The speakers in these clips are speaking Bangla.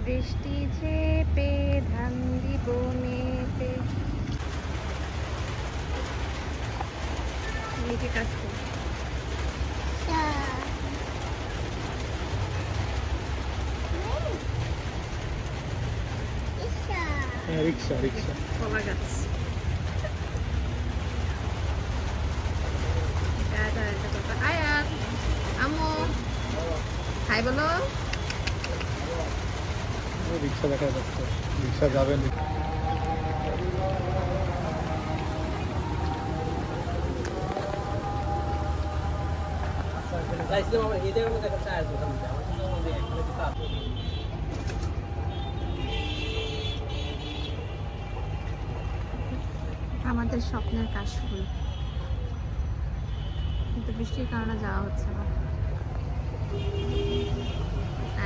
বৃষ্টি ঝেপে ধান দিব মেপে। নিচে কাজ করি। রিক্সা রিক্সা কলা গাছ। আয়াত আমো হাই বলো। রিক্সা দেখা যাচ্ছে, রিক্সা যাবেন। আমাদের স্বপ্নের কাশফুল, কিন্তু বৃষ্টির কারণে যাওয়া হচ্ছে না।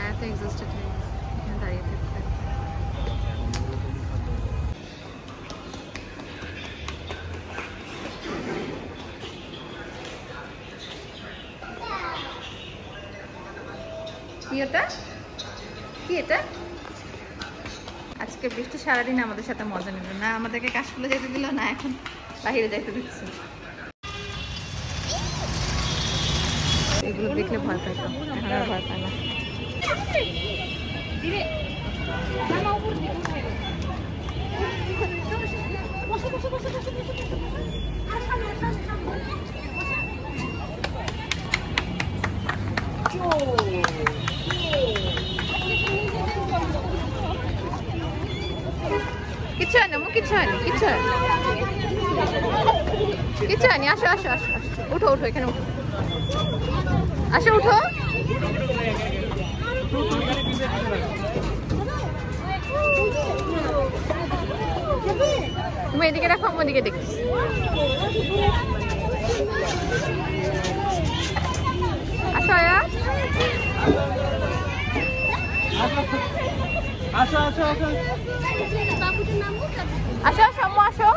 এত এক্সস্টেড হয়ে গেছে এখানে দাঁড়িয়ে থাকতে। কি ওটা? কি এটা? আজকে বৃষ্টি সারাদিন আমাদের সাথে মজা নিল না, আমাদেরকে কাশফুলে যেতে দিল না, এখন বাহিরে যেতে দিচ্ছে। এগুলো দেখলে ভয় পাইতো, এখন আর ভয় পায় না। কিচ্ছু হয় না, কিচ্ছু হয়নি, কিচ্ছু হয়নি, কিচ্ছু হয়নি। আসো আসো আসো আসো, উঠো উঠো, এখানে উঠো, আসো উঠো। তুমি এদিকে রাখো, আমি ওদিকে দেখছি। আসো আয়া, আসো আসো আসো আসো আসো আম্মু আসো।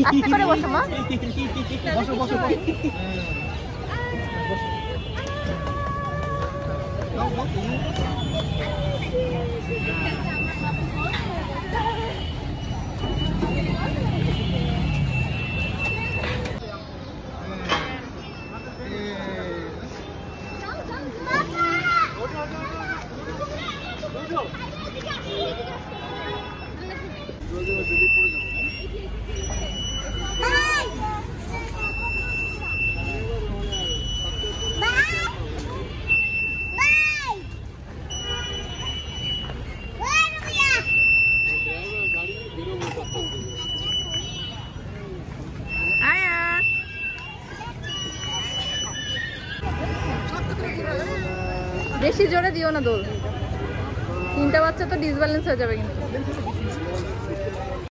আস্তে করে বসো মা। বসো বসো বেশি জোরে দিও না দোল, তিনটা বাচ্চা তো ডিসব্যালেন্স হয়ে যাবে কিন্তু।